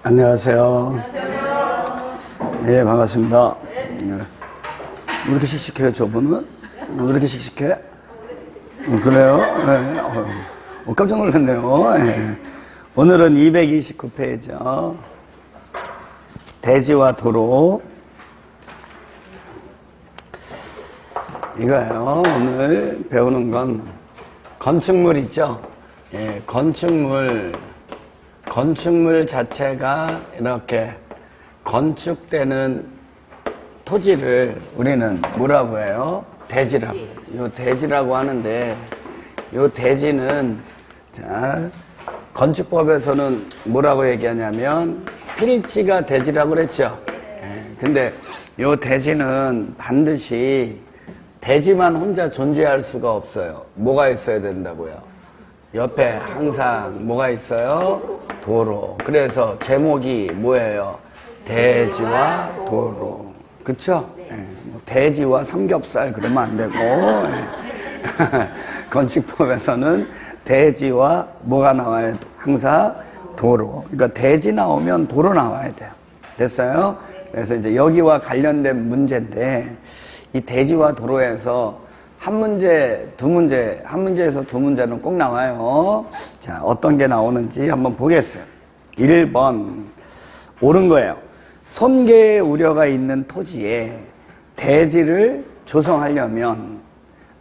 안녕하세요. 네, 반갑습니다. 왜 이렇게 씩씩해요, 저분은? 왜 이렇게 씩씩해? 그래요? 네. 깜짝 놀랐네요. 네. 오늘은 229페이지요. 대지와 도로. 이거예요. 오늘 배우는 건 건축물 있죠? 예, 건축물 자체가 이렇게 건축되는 토지를 우리는 뭐라고 해요? 대지라고. 요 대지라고 하는데, 요 대지는, 자, 건축법에서는 뭐라고 얘기하냐면, 필지가 대지라고 그랬죠? 예, 근데 요 대지는 반드시 대지만 혼자 존재할 수가 없어요. 뭐가 있어야 된다고요? 옆에 항상 뭐가 있어요? 도로. 그래서 제목이 뭐예요? 대지와 도로. 그쵸? 예, 뭐 대지와 삼겹살 그러면 안 되고, 예. 건축법에서는 대지와 뭐가 나와요? 항상 도로. 그러니까 대지 나오면 도로 나와야 돼요. 됐어요? 그래서 이제 여기와 관련된 문제인데, 이 대지와 도로에서 한 문제에서 두 문제는 꼭 나와요. 자, 어떤 게 나오는지 한번 보겠어요. 1번, 옳은 거예요. 손괴의 우려가 있는 토지에 대지를 조성하려면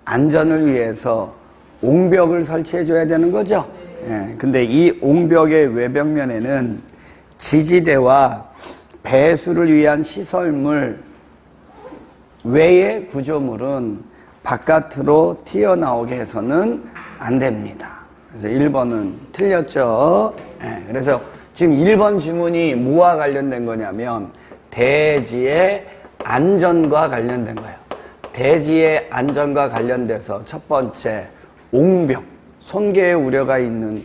안전을 위해서 옹벽을 설치해 줘야 되는 거죠. 예, 근데 이 옹벽의 외벽면에는 지지대와 배수를 위한 시설물 외의 구조물은 바깥으로 튀어나오게 해서는 안 됩니다. 그래서 1번은 틀렸죠. 네, 그래서 지금 1번 지문이 뭐와 관련된 거냐면 대지의 안전과 관련된 거예요. 대지의 안전과 관련돼서 첫 번째 옹벽, 손괴의 우려가 있는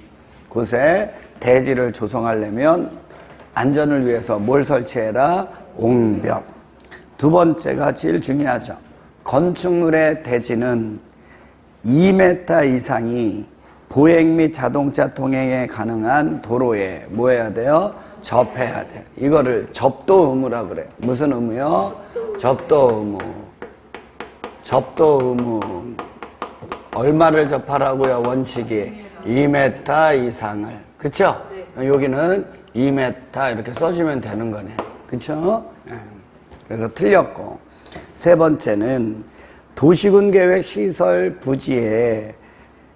곳에 대지를 조성하려면 안전을 위해서 뭘 설치해라? 옹벽. 두 번째가 제일 중요하죠. 건축물의 대지는 2m 이상이 보행 및 자동차 통행에 가능한 도로에 뭐 해야 돼요? 접해야 돼요. 이거를 접도 의무라 그래요. 무슨 의무요? 접도 의무. 접도 의무. 얼마를 접하라고요? 원칙이 2m 이상을. 그쵸? 여기는 2m 이렇게 써주면 되는 거네. 그쵸? 그래서 틀렸고, 세 번째는 도시군 계획 시설 부지에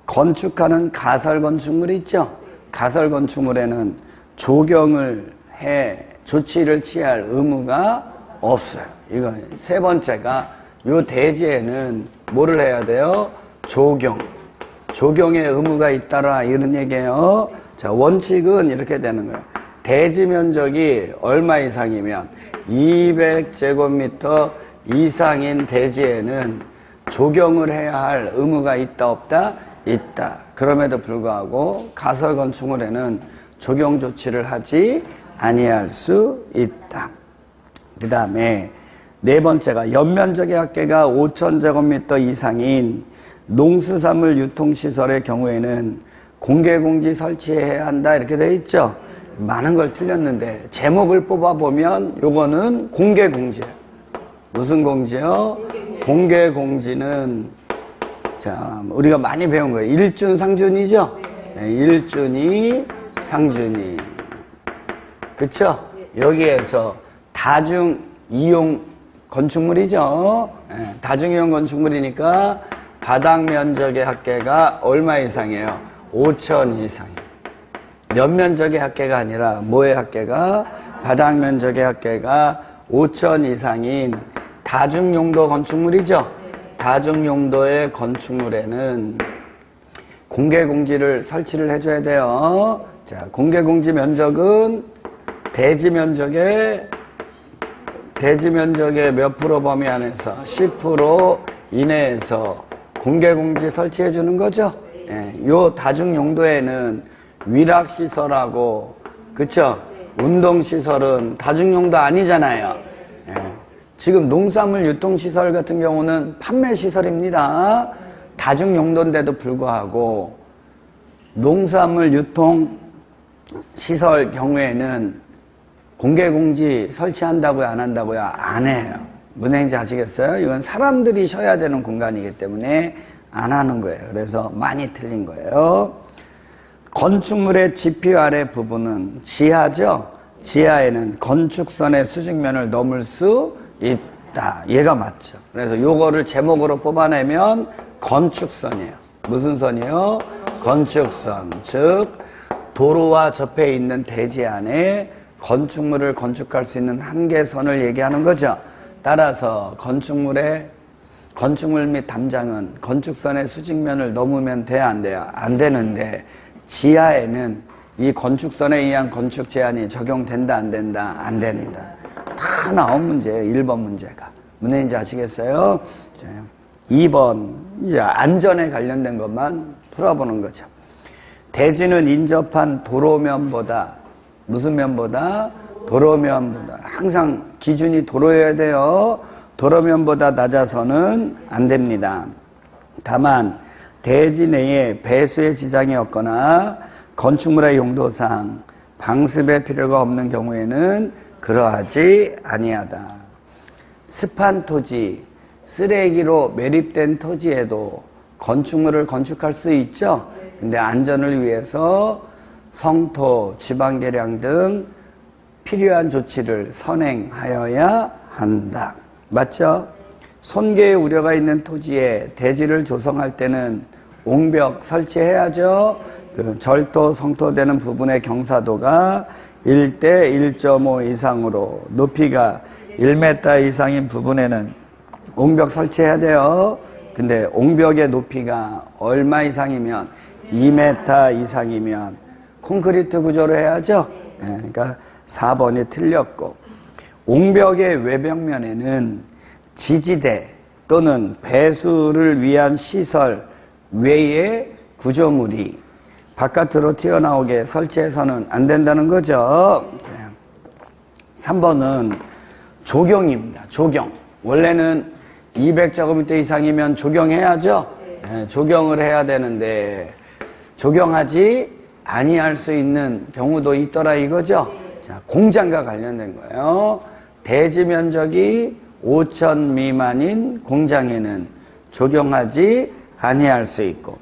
건축하는 가설 건축물 있죠? 가설 건축물에는 조경을 해 조치를 취할 의무가 없어요. 이거 세 번째가 요 대지에는 뭐를 해야 돼요? 조경의 의무가 있다라 이런 얘기예요. 자, 원칙은 이렇게 되는 거예요. 대지 면적이 얼마 이상이면 200제곱미터 이상인 대지에는 조경을 해야 할 의무가 있다 없다? 있다. 그럼에도 불구하고 가설 건축물에는 조경 조치를 하지 아니할 수 있다. 그 다음에 네 번째가 연면적의 합계가 5,000제곱미터 이상인 농수산물 유통시설의 경우에는 공개공지 설치해야 한다 이렇게 되어 있죠. 많은 걸 틀렸는데 제목을 뽑아보면 요거는 공개공지예요. 무슨 공지요? 공개공지는 자 우리가 많이 배운 거예요. 일준상준이죠? 네, 일준이 상준이. 그쵸? 여기에서 다중이용 건축물이죠. 네, 다중이용 건축물이니까 바닥 면적의 합계가 얼마 이상이에요? 5,000 이상이에요. 연면적의 합계가 아니라 뭐의 합계가? 바닥 면적의 합계가 5,000 이상인 다중용도 건축물이죠. 다중용도의 건축물에는 공개공지를 설치를 해줘야 돼요. 자, 공개공지 면적은 대지 면적의 몇 프로 범위 안에서 10% 이내에서 공개공지 설치해 주는 거죠. 예, 요 다중용도에는 위락시설하고, 그쵸? 운동시설은 다중용도 아니잖아요. 예, 지금 농산물 유통시설 같은 경우는 판매시설입니다. 다중용도인데도 불구하고 농산물 유통시설 경우에는 공개공지 설치한다고요, 안 한다고요? 안 해요. 무슨 얘기인지 아시겠어요? 이건 사람들이 쉬어야 되는 공간이기 때문에 안 하는 거예요. 그래서 많이 틀린 거예요. 건축물의 지표 아래 부분은 지하죠? 지하에는 건축선의 수직면을 넘을 수 있다. 얘가 맞죠. 그래서 요거를 제목으로 뽑아내면 건축선이에요. 무슨 선이요? 건축선. 즉 도로와 접해 있는 대지 안에 건축물을 건축할 수 있는 한계선을 얘기하는 거죠. 따라서 건축물 및 담장은 건축선의 수직면을 넘으면 돼야 안 돼요? 안 되는데 지하에는 이 건축선에 의한 건축 제한이 적용된다 안 된다? 안 된다. 다 나온 문제예요. 1번 문제가. 무슨 얘기인지 아시겠어요? 2번 이제 안전에 관련된 것만 풀어보는 거죠. 대지는 인접한 도로면보다 무슨 면보다? 도로면보다. 항상 기준이 도로여야 돼요. 도로면보다 낮아서는 안 됩니다. 다만 대지 내에 배수의 지장이 없거나 건축물의 용도상 방습의 필요가 없는 경우에는 그러하지 아니하다. 습한 토지, 쓰레기로 매립된 토지에도 건축물을 건축할 수 있죠. 근데 안전을 위해서 성토, 지방계량 등 필요한 조치를 선행하여야 한다. 맞죠? 손괴의 우려가 있는 토지에 대지를 조성할 때는 옹벽 설치해야죠. 그 절도, 성토되는 부분의 경사도가 1대 1.5 이상으로 높이가 1m 이상인 부분에는 옹벽 설치해야 돼요. 근데 옹벽의 높이가 얼마 이상이면 2m 이상이면 콘크리트 구조로 해야죠. 그러니까 4번이 틀렸고, 옹벽의 외벽면에는 지지대 또는 배수를 위한 시설 외의 구조물이 바깥으로 튀어나오게 설치해서는 안 된다는 거죠. 3번은 조경입니다. 조경. 원래는 200제곱미터 이상이면 조경해야죠. 조경을 해야 되는데 조경하지 아니할 수 있는 경우도 있더라 이거죠. 자, 공장과 관련된 거예요. 대지 면적이 5,000 미만인 공장에는 조경하지 아니할 수 있고,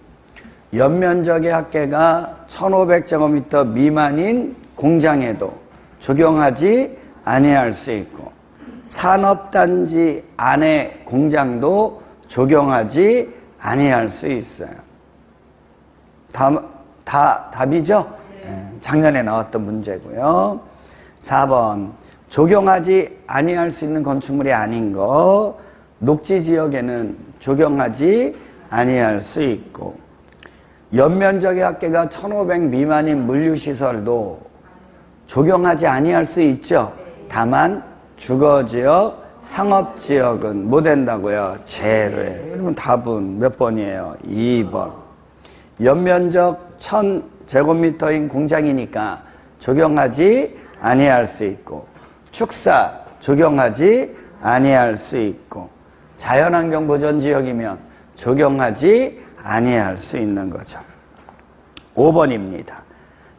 연면적의 합계가 1,500제곱미터 미만인 공장에도 조경하지 아니할 수 있고, 산업단지 안의 공장도 조경하지 아니할 수 있어요. 답이죠? 작년에 나왔던 문제고요. 4번, 조경하지 아니할 수 있는 건축물이 아닌 거, 녹지지역에는 조경하지 아니할 수 있고, 연면적의 합계가 1,500 미만인 물류시설도 조경하지 아니할 수 있죠. 다만 주거지역, 상업지역은 못 된다고요. 제외. 그러면 답은 몇 번이에요? 2번. 연면적 1,000제곱미터인 공장이니까 조경하지 아니할 수 있고, 축사 조경하지 아니할 수 있고, 자연환경 보전지역이면 조경하지 아니할 수 있는 거죠. 5번입니다.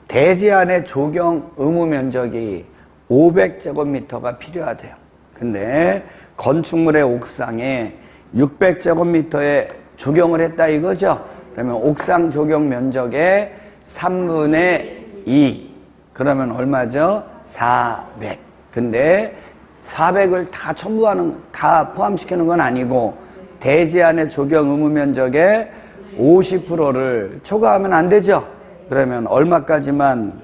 대지 안에 조경 의무 면적이 500제곱미터가 필요하대요. 근데 건축물의 옥상에 600제곱미터에 조경을 했다 이거죠. 그러면 옥상 조경 면적의 3분의 2. 그러면 얼마죠? 400. 근데 400을 다 포함시키는 건 아니고, 대지 안에 조경 의무 면적의 50%를 초과하면 안 되죠. 그러면 얼마까지만?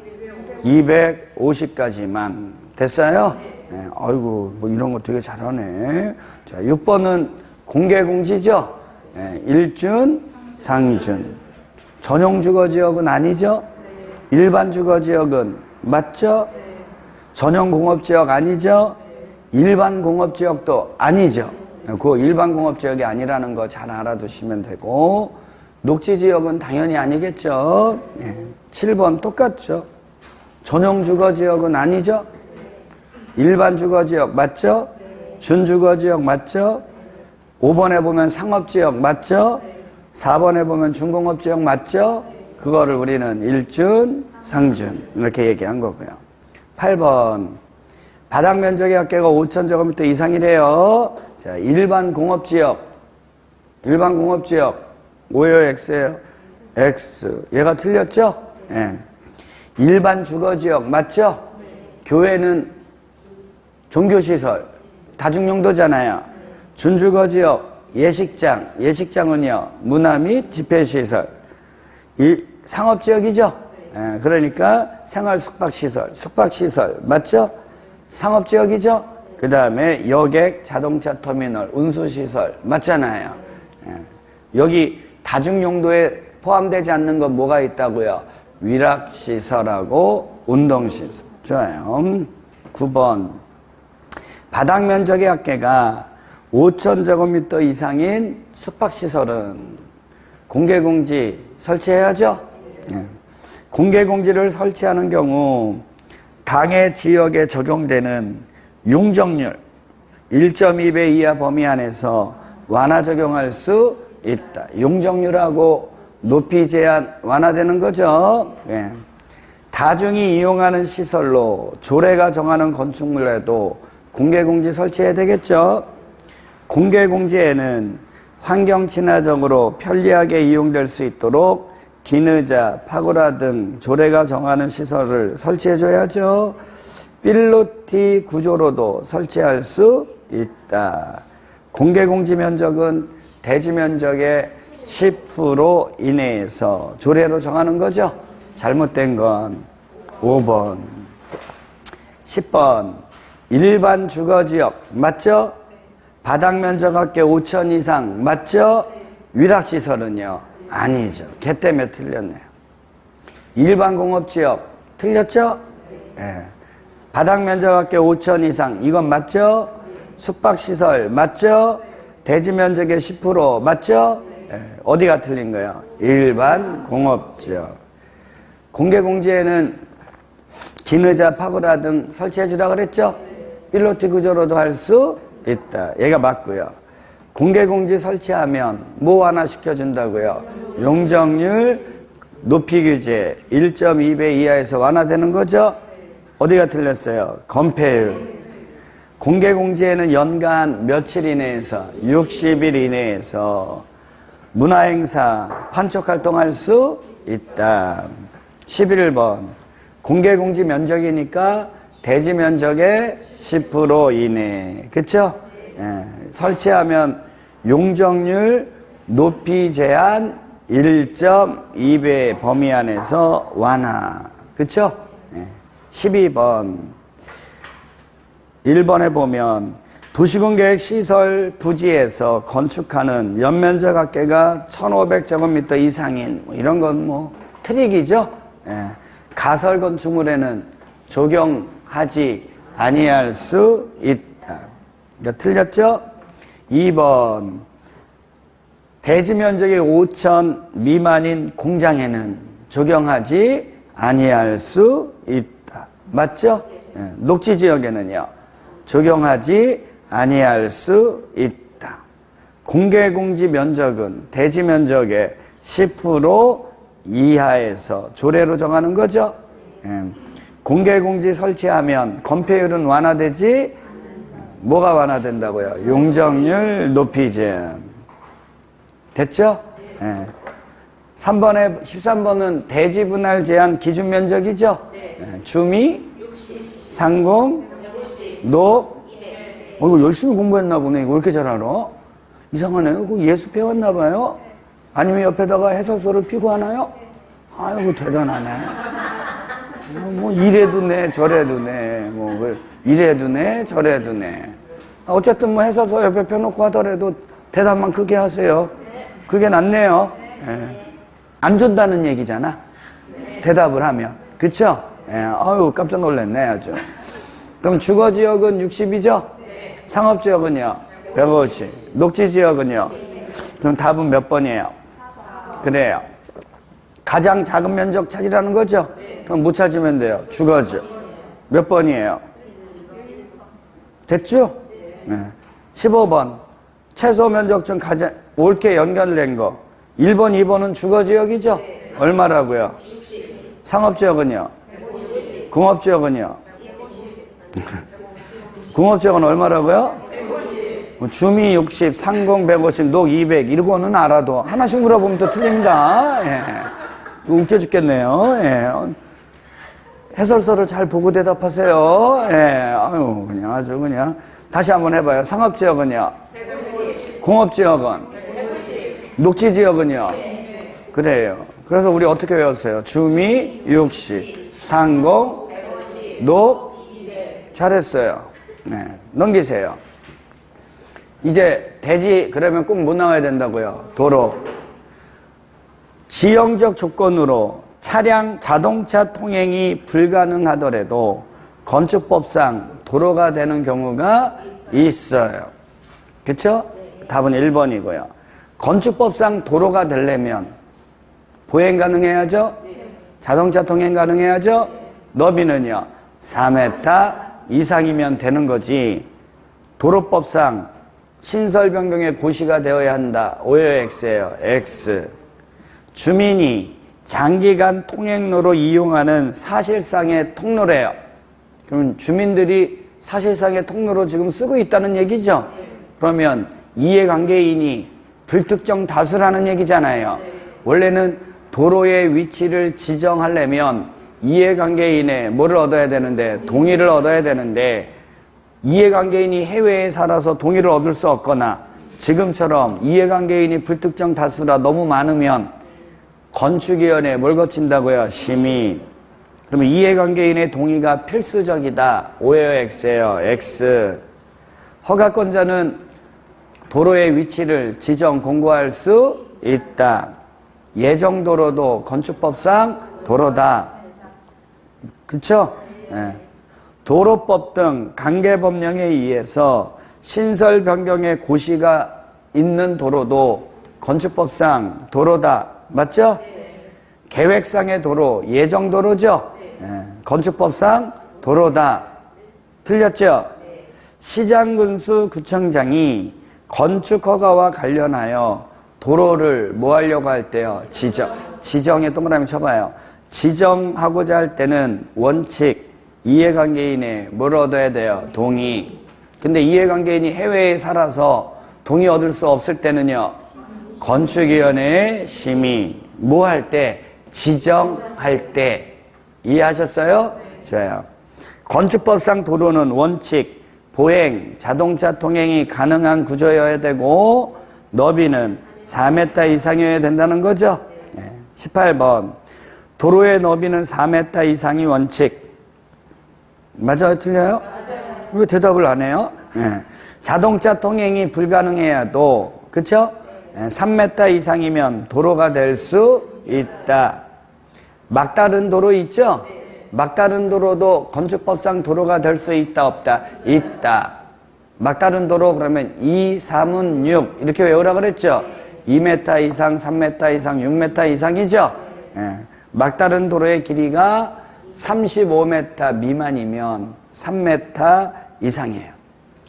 250까지만. 됐어요? 네, 아이고, 뭐 이런 거 되게 잘하네. 자, 6번은 공개공지죠? 네, 일준, 상준. 전용 주거지역은 아니죠? 일반 주거지역은 맞죠? 전용 공업지역 아니죠? 일반 공업지역도 아니죠? 그 일반 공업지역이 아니라는 거 잘 알아두시면 되고, 녹지지역은 당연히 아니겠죠. 7번 똑같죠. 전용 주거지역은 아니죠. 일반 주거지역 맞죠? 준주거지역 맞죠? 5번에 보면 상업지역 맞죠? 4번에 보면 중공업지역 맞죠? 그거를 우리는 일준, 상준 이렇게 얘기한 거고요. 8번, 바닥 면적의 합계가 5,000제곱미터 이상이래요. 자, 일반 공업지역. 일반 공업지역. 뭐예요? X예요? X. 얘가 틀렸죠? 예. 일반 주거지역. 맞죠? 교회는 종교시설. 다중용도잖아요. 준주거지역. 예식장. 예식장은요. 문화 및 집회시설. 상업지역이죠? 예. 그러니까 생활 숙박시설. 숙박시설. 맞죠? 상업지역이죠? 그 다음에 여객, 자동차 터미널, 운수시설. 맞잖아요. 예. 여기 다중용도에 포함되지 않는 건 뭐가 있다고요? 위락시설하고 운동시설. 좋아요. 9번. 바닥 면적의 합계가 5,000제곱미터 이상인 숙박시설은 공개공지 설치해야죠? 예. 공개공지를 설치하는 경우 당해 지역에 적용되는 용적률 1.2배 이하 범위 안에서 완화 적용할 수 있다. 용적률하고 높이 제한 완화되는 거죠. 예. 다중이 이용하는 시설로 조례가 정하는 건축물에도 공개공지 설치해야 되겠죠. 공개공지에는 환경 친화적으로 편리하게 이용될 수 있도록 기느자, 파고라 등 조례가 정하는 시설을 설치해줘야죠. 필로티 구조로도 설치할 수 있다. 공개공지 면적은 대지 면적의 10% 이내에서 조례로 정하는 거죠. 잘못된 건 5번. 10번. 일반 주거지역. 맞죠? 바닥 면적 합계 5,000 이상. 맞죠? 위락시설은요? 아니죠. 걔 때문에 틀렸네요. 일반 공업지역. 틀렸죠? 예. 바닥 면적 합계 5,000 이상. 이건 맞죠? 숙박시설. 맞죠? 대지 면적의 10% 맞죠? 예. 어디가 틀린 거예요? 일반 공업지역. 공개공지에는 기느자, 파고라 등 설치해 주라 그랬죠? 필로티 구조로도 할 수 있다. 얘가 맞고요. 공개공지 설치하면 뭐 완화시켜 준다고요? 용적률 높이 규제 1.2배 이하에서 완화되는 거죠? 어디가 틀렸어요? 건폐율. 공개공지에는 연간 며칠 이내에서 60일 이내에서 문화행사 판촉활동할 수 있다. 11번. 공개공지 면적이니까 대지 면적의 10% 이내. 그쵸? 예. 설치하면 용적률 높이 제한 1.2배 범위 안에서 완화. 그쵸? 예. 12번. 1번에 보면 도시군계획 시설 부지에서 건축하는 연면적 합계가 1,500제곱미터 이상인 이런 건 뭐 트릭이죠. 예. 가설 건축물에는 적용하지 아니할 수 있다. 이거 틀렸죠? 2번. 대지 면적이 5,000 미만인 공장에는 적용하지 아니할 수 있다. 맞죠? 예. 녹지 지역에는요. 적용하지 아니할 수 있다. 공개공지 면적은 대지 면적의 10% 이하에서 조례로 정하는 거죠. 예. 공개공지 설치하면 건폐율은 완화되지 뭐가 완화된다고요? 용적률 높이 제한. 됐죠? 예. 3번에 13번은 대지 분할 제한 기준 면적이죠. 예. 주미, 상공, 녹. 이거 열심히 공부했나 보네. 이거 왜 이렇게 잘 알아? 이상하네요. 이거 예수 배웠나 봐요. 아니면 옆에다가 해설서를 피고 하나요? 아이고 대단하네. 뭐 이래도 네 저래도 네 뭐 이래도 네 저래도 네. 어쨌든 뭐 해설서 옆에 펴놓고 하더라도 대답만 크게 하세요. 그게 낫네요. 예. 안 준다는 얘기잖아. 대답을 하면. 그쵸? 예. 아유 깜짝 놀랐네 아주. 그럼 주거지역은 60이죠? 상업지역은요? 150. 녹지지역은요? 그럼 답은 몇 번이에요? 그래요. 가장 작은 면적 찾으라는 거죠? 그럼 못 찾으면 돼요. 주거지역. 몇 번이에요? 됐죠? 네. 15번. 최소 면적 중 가장 옳게 연결된 거. 1번, 2번은 주거지역이죠? 얼마라고요? 상업지역은요? 공업지역은요? 공업지역은 얼마라고요? 150. 주미 60, 상공 150, 녹 200 이거는 알아도 하나씩 물어보면 또 틀립니다. 예. 웃겨 죽겠네요. 예. 해설서를 잘 보고 대답하세요. 예. 아유, 그냥 아주 그냥. 다시 한번 해봐요. 상업지역은요? 150. 공업지역은? 150. 녹지지역은요? 네. 그래요. 그래서 우리 어떻게 외웠어요? 주미 60, 상공 150, 녹 200. 잘했어요. 네. 넘기세요. 이제 대지 그러면 꼭 못 나와야 된다고요. 도로. 지형적 조건으로 차량, 자동차 통행이 불가능하더라도 건축법상 도로가 되는 경우가 있어요. 그쵸? 답은 1번이고요. 건축법상 도로가 되려면 보행 가능해야죠? 자동차 통행 가능해야죠? 너비는요? 4m 이상이면 되는 거지. 도로법상 신설 변경의 고시가 되어야 한다. 오해의 X예요. X. 주민이 장기간 통행로로 이용하는 사실상의 통로래요. 그러면 주민들이 사실상의 통로로 지금 쓰고 있다는 얘기죠. 그러면 이해관계인이 불특정 다수라는 얘기잖아요. 원래는 도로의 위치를 지정하려면 이해관계인의 뭐를 얻어야 되는데, 동의를 얻어야 되는데, 이해관계인이 해외에 살아서 동의를 얻을 수 없거나 지금처럼 이해관계인이 불특정 다수라 너무 많으면 건축위원회에 뭘 거친다고요? 심의. 그러면 이해관계인의 동의가 필수적이다. 오해의 X예요. X. 허가권자는 도로의 위치를 지정 공고할 수 있다. 예정도로도 건축법상 도로다. 그쵸? 네. 도로법 등 관계법령에 의해서 신설 변경의 고시가 있는 도로도 건축법상 도로다. 맞죠? 계획상의 도로, 예정도로죠? 건축법상 도로다. 틀렸죠? 시장군수 구청장이 건축허가와 관련하여 도로를 뭐 하려고 할 때요? 지정에 동그라미 쳐봐요. 지정하고자 할 때는 원칙, 이해관계인의 뭘 얻어야 돼요? 동의. 근데 이해관계인이 해외에 살아서 동의 얻을 수 없을 때는요? 건축위원회의 심의. 뭐 할 때? 지정할 때. 이해하셨어요? 좋아요. 건축법상 도로는 원칙, 보행, 자동차 통행이 가능한 구조여야 되고 너비는 4m 이상이어야 된다는 거죠. 18번. 도로의 너비는 4m 이상이 원칙. 맞아요? 틀려요? 맞아요. 왜 대답을 안 해요? 자동차 통행이 불가능해야도, 그쵸? 3m 이상이면 도로가 될 수 있다. 막다른 도로 있죠? 막다른 도로도 건축법상 도로가 될 수 있다, 없다? 있다. 막다른 도로 그러면 2, 3은 6 이렇게 외우라 그랬죠? 2m 이상, 3m 이상, 6m 이상이죠? 막다른 도로의 길이가 35m 미만이면 3m 이상이에요.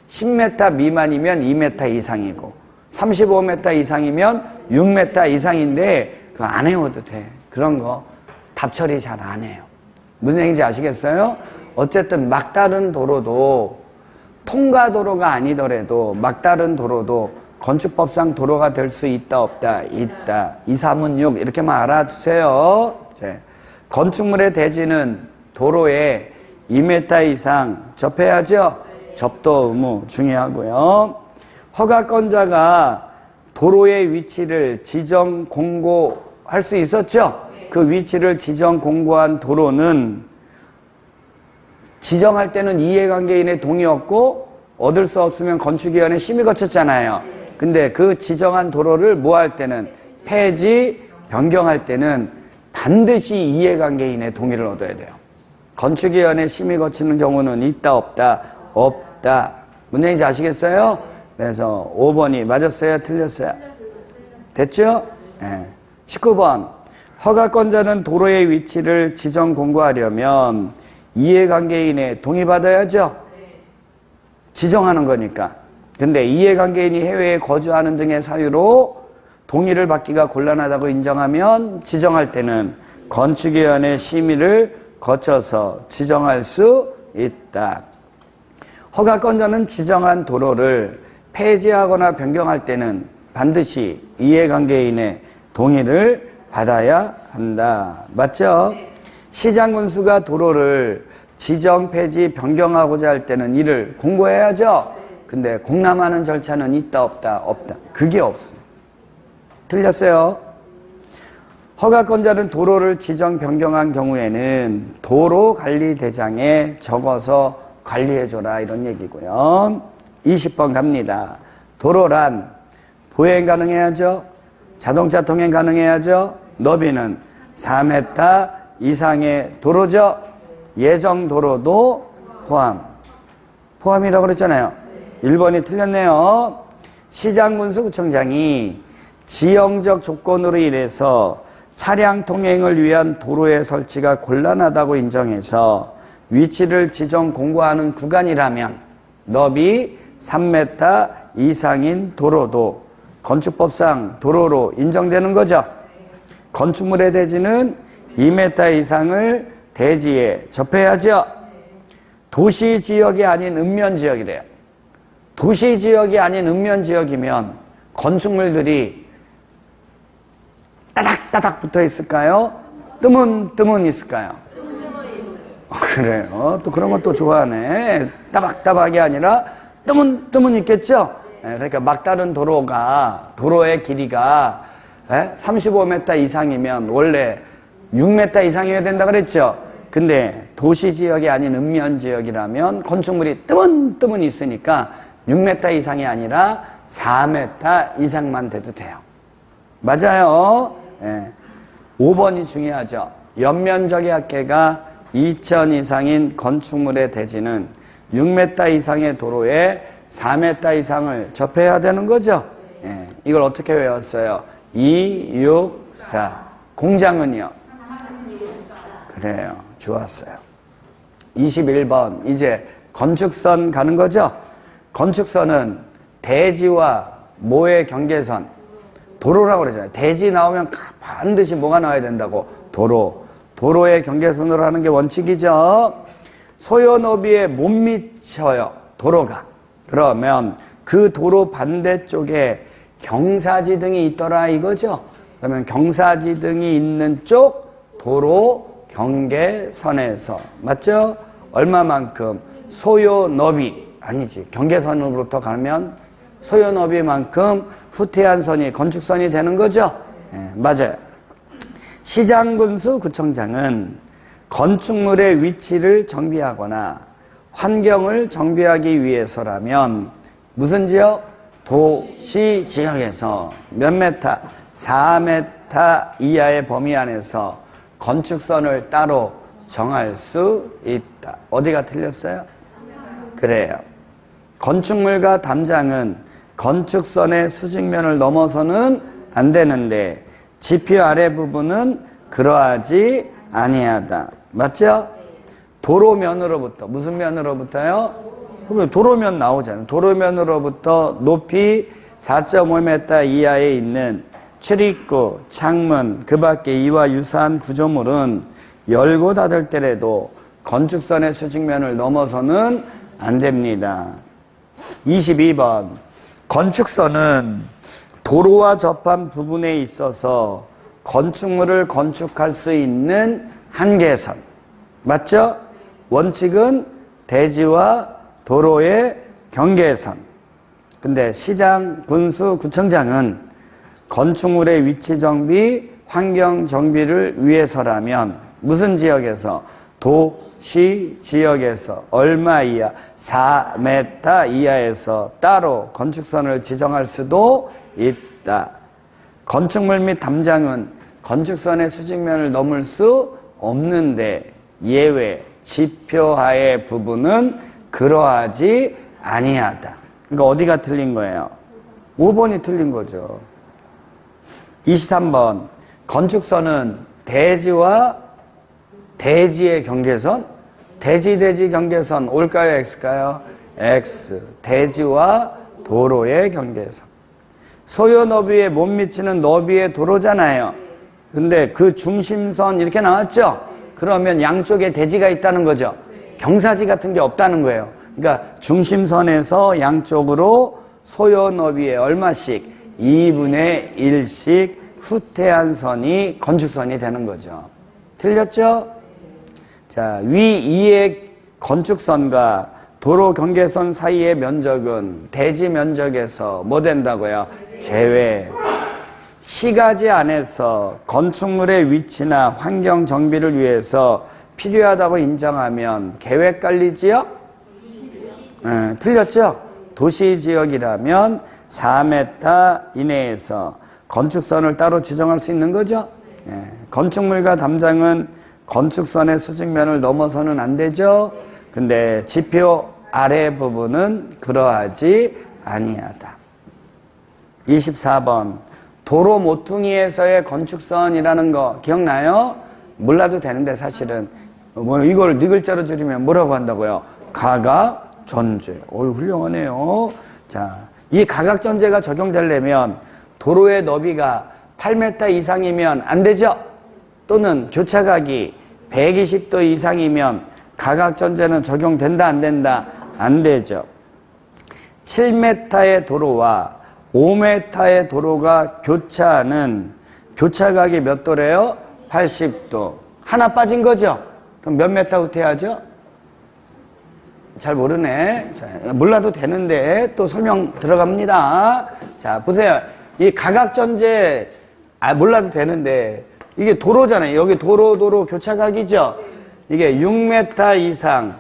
10m 미만이면 2m 이상이고 35m 이상이면 6m 이상인데 그거 안 외워도 돼. 그런 거 답 처리 잘 안 해요. 무슨 얘기인지 아시겠어요? 어쨌든 막다른 도로도 통과도로가 아니더라도 막다른 도로도 건축법상 도로가 될 수 있다, 없다? 있다. 2, 3은 6 이렇게만 알아두세요. 건축물의 대지는 도로에 2m 이상 접해야죠? 접도 의무 중요하고요. 허가권자가 도로의 위치를 지정 공고할 수 있었죠? 그 위치를 지정 공고한 도로는 지정할 때는 이해관계인의 동의 없고 얻을 수 없으면 건축위원회 심의 거쳤잖아요. 근데 그 지정한 도로를 뭐 할 때는 폐지, 변경할 때는 반드시 이해관계인의 동의를 얻어야 돼요. 건축위원회 심의 거치는 경우는 있다, 없다? 없다. 무슨 얘기인지 아시겠어요? 그래서 5번이 맞았어요? 틀렸어요? 됐죠? 19번. 허가권자는 도로의 위치를 지정 공고하려면 이해관계인의 동의받아야죠? 지정하는 거니까. 근데 이해관계인이 해외에 거주하는 등의 사유로 동의를 받기가 곤란하다고 인정하면 지정할 때는 건축위원회 심의를 거쳐서 지정할 수 있다. 허가권자는 지정한 도로를 폐지하거나 변경할 때는 반드시 이해관계인의 동의를 받아야 한다. 맞죠? 시장군수가 도로를 지정, 폐지, 변경하고자 할 때는 이를 공고해야죠. 근데 공람하는 절차는 있다, 없다? 없다. 그게 없어요. 틀렸어요? 허가권자는 도로를 지정, 변경한 경우에는 도로관리대장에 적어서 관리해줘라 이런 얘기고요. 20번 갑니다. 도로란 보행 가능해야죠. 자동차 통행 가능해야죠. 너비는 4m 이상의 도로죠. 예정 도로도 포함이라고 그랬잖아요. 1번이 틀렸네요. 시장군수구청장이 지형적 조건으로 인해서 차량 통행을 위한 도로의 설치가 곤란하다고 인정해서 위치를 지정 공고하는 구간이라면 너비 3m 이상인 도로도 건축법상 도로로 인정되는 거죠. 건축물의 대지는 2m 이상을 대지에 접해야죠. 도시지역이 아닌 읍면지역이래요. 도시지역이 아닌 읍면지역이면 건축물들이 따닥따닥 붙어 있을까요? 뜨문뜨문 있을까요? 그래요. 또 그런 것도 좋아하네. 따박따박이 아니라 뜨문뜨문 있겠죠? 그러니까 막다른 도로의 길이가 35m 이상이면 원래 6m 이상이어야 된다 그랬죠? 근데 도시지역이 아닌 읍면지역이라면 건축물이 뜨문뜨문 있으니까 6m 이상이 아니라 4m 이상만 돼도 돼요. 맞아요. 5번이 중요하죠. 연면적의 합계가 2,000 이상인 건축물의 대지는 6m 이상의 도로에 4m 이상을 접해야 되는 거죠. 이걸 어떻게 외웠어요? 2, 6, 4. 공장은요? 그래요. 좋았어요. 21번. 이제 건축선 가는 거죠? 건축선은 대지와 모의 경계선. 도로라고 그러잖아요. 대지 나오면 반드시 뭐가 나와야 된다고? 도로의 경계선으로 하는 게 원칙이죠. 소요 너비에 못 미쳐요. 도로가. 그러면 그 도로 반대쪽에 경사지등이 있더라 이거죠. 그러면 경사지등이 있는 쪽 도로 경계선에서 맞죠? 얼마만큼? 소요 너비 아니지. 경계선으로부터 가면 소요 너비만큼 후퇴한 선이 건축선이 되는 거죠. 맞아요. 시장군수 구청장은 건축물의 위치를 정비하거나 환경을 정비하기 위해서라면 무슨 지역? 도시 지역에서 몇 메타? 4m 이하의 범위 안에서 건축선을 따로 정할 수 있다. 어디가 틀렸어요? 그래요. 건축물과 담장은 건축선의 수직면을 넘어서는 안 되는데 지표 아래 부분은 그러하지 아니하다. 맞죠? 도로면으로부터 무슨 면으로부터요? 도로면 나오잖아요. 도로면으로부터 높이 4.5m 이하에 있는 출입구, 창문, 그 밖에 이와 유사한 구조물은 열고 닫을 때라도 건축선의 수직면을 넘어서는 안 됩니다. 22번. 건축선은 도로와 접한 부분에 있어서 건축물을 건축할 수 있는 한계선. 맞죠? 원칙은 대지와 도로의 경계선. 근데 시장, 군수, 구청장은 건축물의 위치 정비, 환경 정비를 위해서라면 무슨 지역에서? 도시 지역에서 얼마 이하? 4m 이하에서 따로 건축선을 지정할 수도 있다. 건축물 및 담장은 건축선의 수직면을 넘을 수 없는데 예외, 지표하의 부분은 그러하지 아니하다. 그러니까 어디가 틀린 거예요? 5번이 틀린 거죠. 23번. 건축선은 대지와 대지의 경계선? 대지 경계선 올까요? X일까요? X. 대지와 도로의 경계선. 소요 너비에 못 미치는 너비의 도로잖아요. 근데 그 중심선 이렇게 나왔죠? 그러면 양쪽에 대지가 있다는 거죠. 경사지 같은 게 없다는 거예요. 그러니까 중심선에서 양쪽으로 소요 너비의 얼마씩 2분의 1씩 후퇴한 선이 건축선이 되는 거죠. 틀렸죠? 자, 위 2의 건축선과 도로 경계선 사이의 면적은 대지 면적에서 뭐 된다고요? 제외. 시가지 안에서 건축물의 위치나 환경 정비를 위해서 필요하다고 인정하면 계획관리지역? 틀렸죠? 도시지역이라면 4m 이내에서 건축선을 따로 지정할 수 있는 거죠? 건축물과 담장은 건축선의 수직면을 넘어서는 안 되죠? 근데 지표 아래 부분은 그러하지 아니하다. 24번 도로 모퉁이에서의 건축선이라는 거 기억나요? 몰라도 되는데 사실은 뭐 이걸 네 글자로 줄이면 뭐라고 한다고요? 가각전제. 어이 훌륭하네요. 자, 이 가각전제가 적용되려면 도로의 너비가 8m 이상이면 안 되죠? 또는 교차각이 120도 이상이면 가각전제는 적용된다 안 된다? 안 되죠. 7m의 도로와 5m의 도로가 교차하는 교차각이 몇 도래요? 80도. 하나 빠진 거죠? 그럼 몇 메타 후퇴하죠? 잘 모르네. 자, 몰라도 되는데 또 설명 들어갑니다. 자, 보세요. 이 가각전제 몰라도 되는데 이게 도로잖아요. 여기 도로 교차각이죠. 이게 6m 이상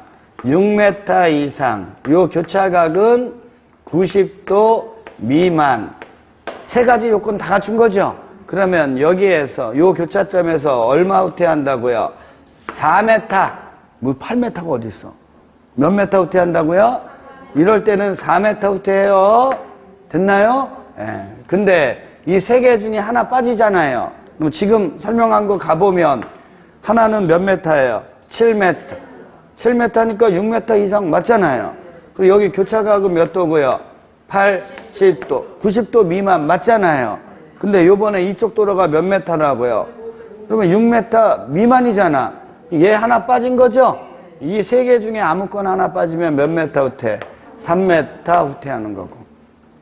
요 교차각은 90도 미만. 세 가지 요건 다 갖춘 거죠. 그러면 여기에서 요 교차점에서 얼마 후퇴한다고요? 4m. 뭐 8m가 어디 있어? 몇 메타 후퇴한다고요? 이럴 때는 4m 후퇴해요. 됐나요? 예. 근데 이 세 개 중에 하나 빠지잖아요. 그럼 지금 설명한 거 가보면 하나는 몇 메타예요? 7m. 7m니까 6m 이상 맞잖아요. 그리고 여기 교차각은 몇 도고요? 80도. 90도 미만 맞잖아요. 근데 요번에 이쪽 도로가 몇 메타라고요? 그러면 6m 미만이잖아. 얘 하나 빠진 거죠? 이 세 개 중에 아무거나 하나 빠지면 몇 메타 후퇴? 3m 후퇴하는 거고.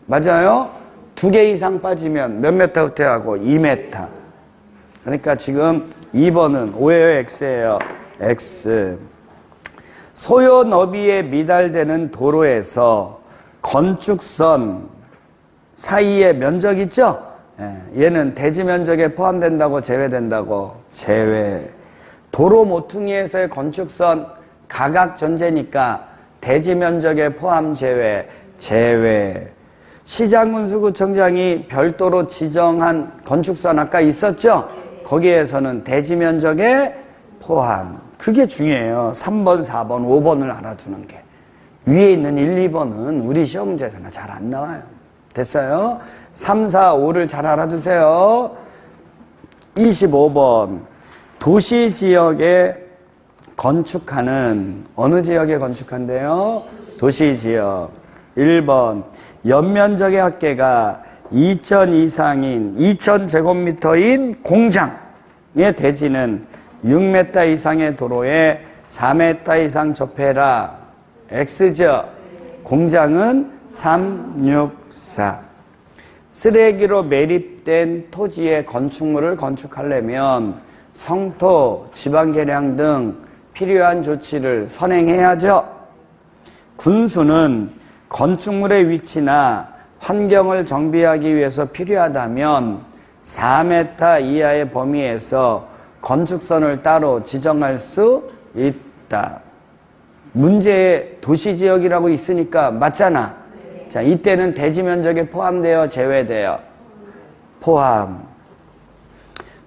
맞아요? 2개 이상 빠지면 몇 메타 후퇴하고? 2m. 그러니까 지금 2번은 오해요, X예요. X. 소요 너비에 미달되는 도로에서 건축선 사이의 면적 있죠? 얘는 대지 면적에 포함된다고 제외된다고? 제외. 도로 모퉁이에서의 건축선 가각전제니까 대지 면적에 포함 제외. 제외. 시장군수구청장이 별도로 지정한 건축선 아까 있었죠? 거기에서는 대지 면적에 포함. 그게 중요해요. 3번, 4번, 5번을 알아두는 게. 위에 있는 1, 2번은 우리 시험 문제에서는 잘 안 나와요. 됐어요? 3, 4, 5를 잘 알아두세요. 25번. 도시지역에 건축하는, 어느 지역에 건축한대요? 도시지역. 1번. 연면적의 합계가 2,000 이상인 2,000제곱미터인 공장의 대지는 6m 이상의 도로에 4m 이상 접해라. X죠. 공장은 364. 쓰레기로 매립된 토지에 건축물을 건축하려면 성토, 지방계량 등 필요한 조치를 선행해야죠. 군수는 건축물의 위치나 환경을 정비하기 위해서 필요하다면 4m 이하의 범위에서 건축선을 따로 지정할 수 있다. 문제의 도시지역이라고 있으니까 맞잖아. 자, 이때는 대지 면적에 포함되어 제외되어? 포함.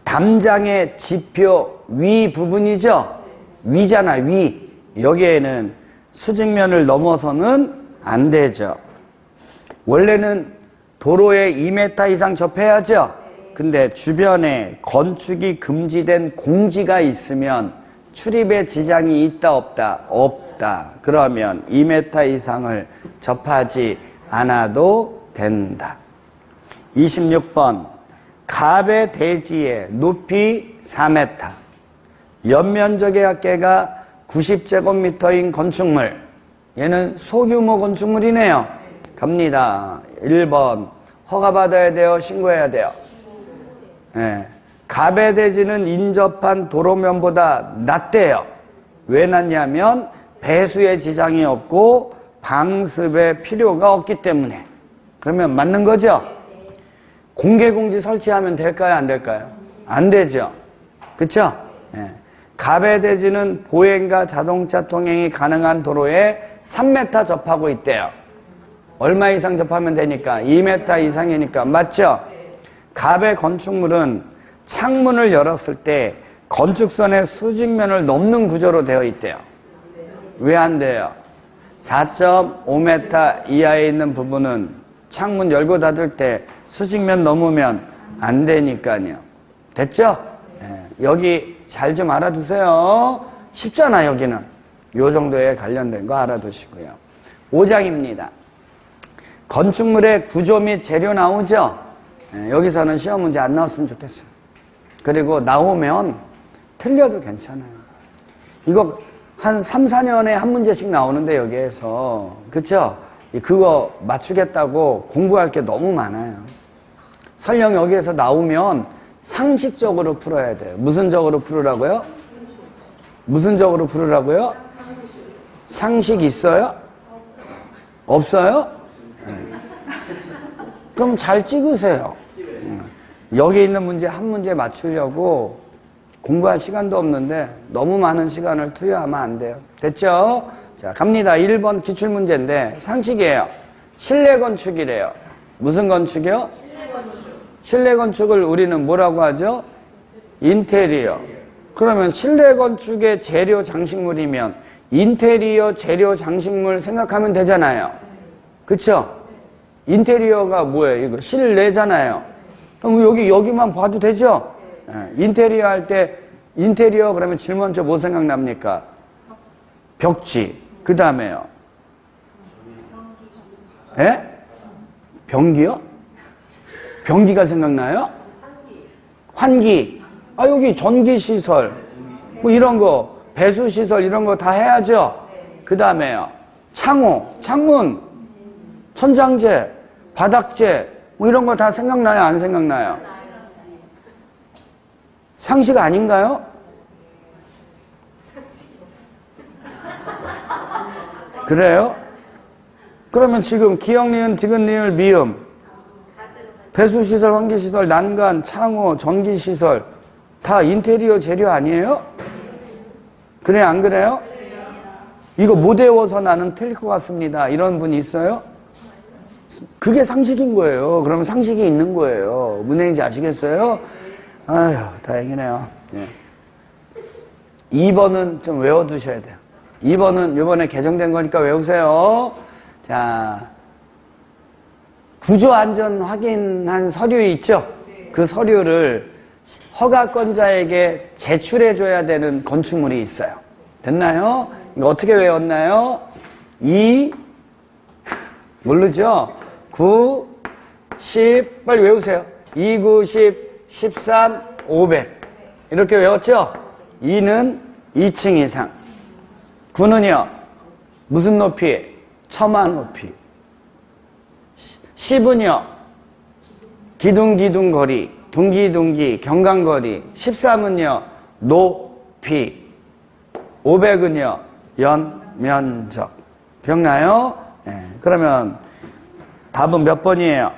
담장의 지표 위 부분이죠? 위잖아, 위. 여기에는 수직면을 넘어서는 안 되죠. 원래는 도로에 2m 이상 접해야죠? 근데 주변에 건축이 금지된 공지가 있으면 출입에 지장이 있다 없다? 없다. 그러면 2m 이상을 접하지 않아도 된다. 26번. 갑의 대지의 높이 4m, 연면적의 합계가 90제곱미터인 건축물. 얘는 소규모 건축물이네요. 갑니다. 1번. 허가받아야 돼요? 신고해야 돼요? 예. 갑의 대지는 인접한 도로면보다 낮대요. 왜 낮냐면 배수에 지장이 없고 방습에 필요가 없기 때문에. 그러면 맞는 거죠? 공개공지 설치하면 될까요? 안 될까요? 안 되죠. 그쵸? 예. 갑의 대지는 보행과 자동차 통행이 가능한 도로에 3m 접하고 있대요. 얼마 이상 접하면 되니까? 2m 이상이니까. 맞죠? 갑의 건축물은 창문을 열었을 때 건축선의 수직면을 넘는 구조로 되어 있대요. 왜 안 돼요? 4.5m 이하에 있는 부분은 창문 열고 닫을 때 수직면 넘으면 안 되니까요. 됐죠? 예, 여기 잘 좀 알아두세요. 쉽잖아, 여기는. 요 정도에 관련된 거 알아두시고요. 5장입니다. 건축물의 구조 및 재료 나오죠? 예, 여기서는 시험 문제 안 나왔으면 좋겠어요. 그리고 나오면 틀려도 괜찮아요. 이거 한 3, 4년에 한 문제씩 나오는데 여기에서. 그쵸? 그거 맞추겠다고 공부할 게 너무 많아요. 설령 여기에서 나오면 상식적으로 풀어야 돼요. 무슨 적으로 풀으라고요? 무슨 적으로 풀으라고요? 상식 있어요? 없어요? 그럼 잘 찍으세요. 여기 있는 문제 한 문제 맞추려고 공부할 시간도 없는데 너무 많은 시간을 투여하면 안 돼요. 됐죠? 자, 갑니다. 1번 기출문제인데 상식이에요. 실내 건축이래요. 무슨 건축이요? 실내 건축. 실내 건축을 우리는 뭐라고 하죠? 인테리어. 그러면 실내 건축의 재료 장식물이면 인테리어 재료 장식물 생각하면 되잖아요. 그쵸? 인테리어가 뭐예요? 이거 실내잖아요. 그럼 여기만 봐도 되죠? 인테리어 할 때 인테리어 그러면 제일 먼저 뭐 생각납니까? 벽지. 그 다음에요. 예? 변기요? 변기가 생각나요? 환기. 아, 여기 전기시설. 뭐 이런 거, 배수시설 이런 거 다 해야죠? 그 다음에요. 창호, 창문, 천장재, 바닥재, 뭐 이런 거 다 생각나요? 안 생각나요? 상식 아닌가요? 그래요? 그러면 지금 기역, 니은, 디귿, 리을, 미음, 배수시설, 환기시설, 난간, 창호, 전기시설 다 인테리어 재료 아니에요? 그래, 안 그래요? 이거 못 외워서 나는 틀릴 것 같습니다. 이런 분이 있어요? 그게 상식인 거예요. 그러면 상식이 있는 거예요. 무슨 얘기인지 아시겠어요? 아휴, 다행이네요. 네. 2번은 좀 외워두셔야 돼요. 2번은 이번에 개정된 거니까 외우세요. 자, 구조안전 확인한 서류 있죠? 그 서류를 허가권자에게 제출해줘야 되는 건축물이 있어요. 됐나요? 이거 어떻게 외웠나요? 2, 모르죠? 9, 10, 빨리 외우세요. 2, 9, 10, 13, 500. 이렇게 외웠죠? 2는 2층 이상. 9는요, 무슨 높이? 처마 높이. 10은요, 기둥거리, 둥기, 경강거리. 13은요, 높이. 500은요, 연면적. 기억나요? 네. 그러면 답은 몇 번이에요?